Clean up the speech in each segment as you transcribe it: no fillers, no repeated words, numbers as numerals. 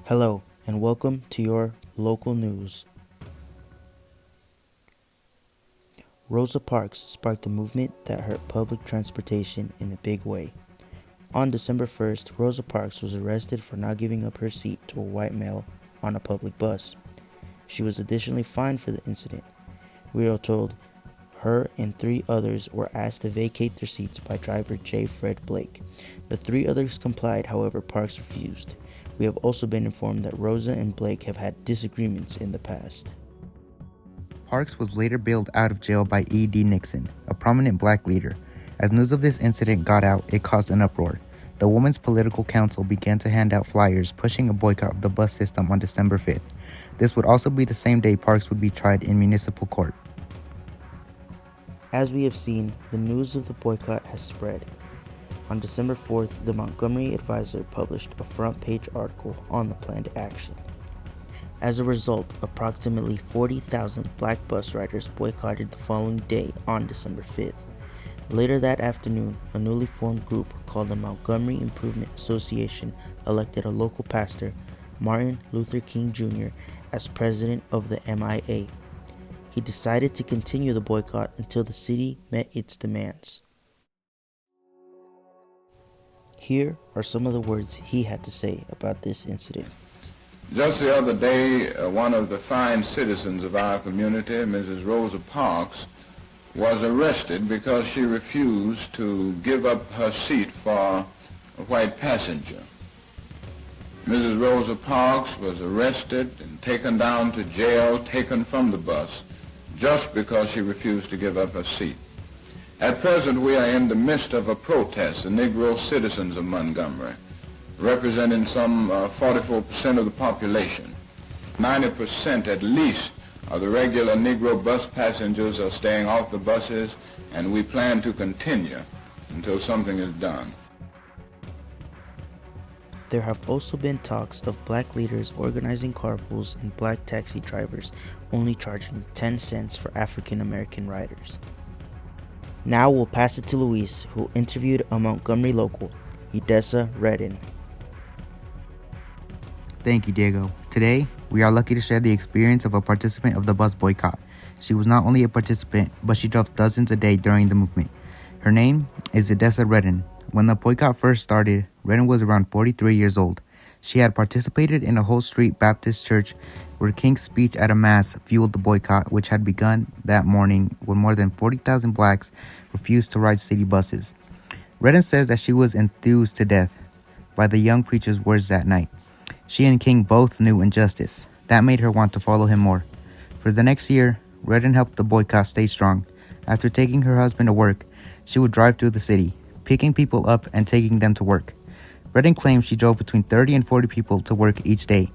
Hello, and welcome to your local news. Rosa Parks sparked a movement that hurt public transportation in a big way. On December 1st, Rosa Parks was arrested for not giving up her seat to a white male on a public bus. She was additionally fined for the incident. We are told her and 3 others were asked to vacate their seats by driver J. Fred Blake. The 3 others complied, however, Parks refused. We have also been informed that Rosa and Blake have had disagreements in the past. Parks was later bailed out of jail by E.D. Nixon, a prominent black leader. As news of this incident got out, it caused an uproar. The Women's Political Council began to hand out flyers pushing a boycott of the bus system on December 5th. This would also be the same day Parks would be tried in municipal court. As we have seen, the news of the boycott has spread. On December 4th, the Montgomery Advisor published a front-page article on the planned action. As a result, approximately 40,000 black bus riders boycotted the following day on December 5th. Later that afternoon, a newly formed group called the Montgomery Improvement Association elected a local pastor, Martin Luther King Jr., as president of the MIA. He decided to continue the boycott until the city met its demands. Here are some of the words he had to say about this incident. Just the other day, one of the fine citizens of our community, Mrs. Rosa Parks, was arrested because she refused to give up her seat for a white passenger. Mrs. Rosa Parks was arrested and taken down to jail, taken from the bus, just because she refused to give up her seat. At present, we are in the midst of a protest, the Negro citizens of Montgomery, representing some 44% of the population. 90% at least of the regular Negro bus passengers are staying off the buses, and we plan to continue until something is done. There have also been talks of black leaders organizing carpools and black taxi drivers only charging 10 cents for African American riders. Now we'll pass it to Luis, who interviewed a Montgomery local, Edessa Redden. Thank you, Diego. Today, we are lucky to share the experience of a participant of the bus boycott. She was not only a participant, but she drove dozens a day during the movement. Her name is Edessa Redden. When the boycott first started, Redden was around 43 years old. She had participated in a Whole Street Baptist church where King's speech at a mass fueled the boycott, which had begun that morning when more than 40,000 blacks refused to ride city buses. Redden says that she was enthused to death by the young preacher's words that night. She and King both knew injustice. That made her want to follow him more. For the next year, Redden helped the boycott stay strong. After taking her husband to work, she would drive through the city, picking people up and taking them to work. Redden claimed she drove between 30 and 40 people to work each day.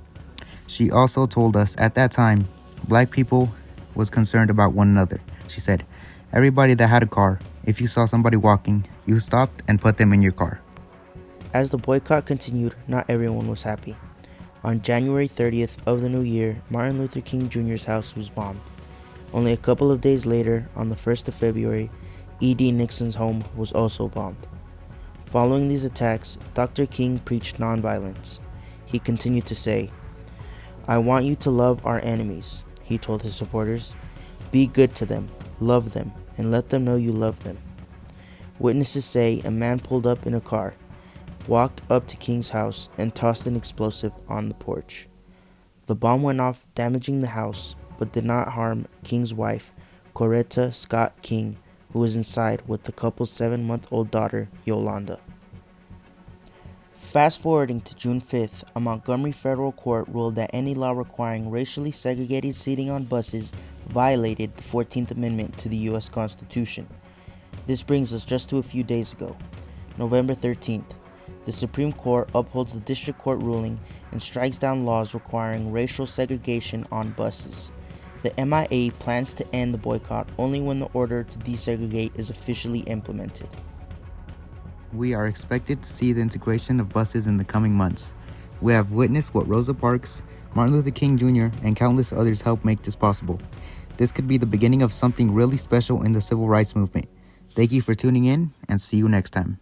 She also told us at that time, black people was concerned about one another. She said, everybody that had a car, if you saw somebody walking, you stopped and put them in your car. As the boycott continued, not everyone was happy. On January 30th of the new year, Martin Luther King Jr.'s house was bombed. Only a couple of days later, on the 1st of February, E.D. Nixon's home was also bombed. Following these attacks, Dr. King preached nonviolence. He continued to say, "I want you to love our enemies," he told his supporters. "Be good to them, love them, and let them know you love them." Witnesses say a man pulled up in a car, walked up to King's house, and tossed an explosive on the porch. The bomb went off, damaging the house, but did not harm King's wife, Coretta Scott King, who was inside with the couple's 7-month-old daughter, Yolanda. Fast forwarding to June 5th, a Montgomery federal court ruled that any law requiring racially segregated seating on buses violated the 14th Amendment to the U.S. Constitution. This brings us just to a few days ago, November 13th. The Supreme Court upholds the district court ruling and strikes down laws requiring racial segregation on buses. The MIA plans to end the boycott only when the order to desegregate is officially implemented. We are expected to see the integration of buses in the coming months. We have witnessed what Rosa Parks, Martin Luther King Jr., and countless others helped make this possible. This could be the beginning of something really special in the civil rights movement. Thank you for tuning in, and see you next time.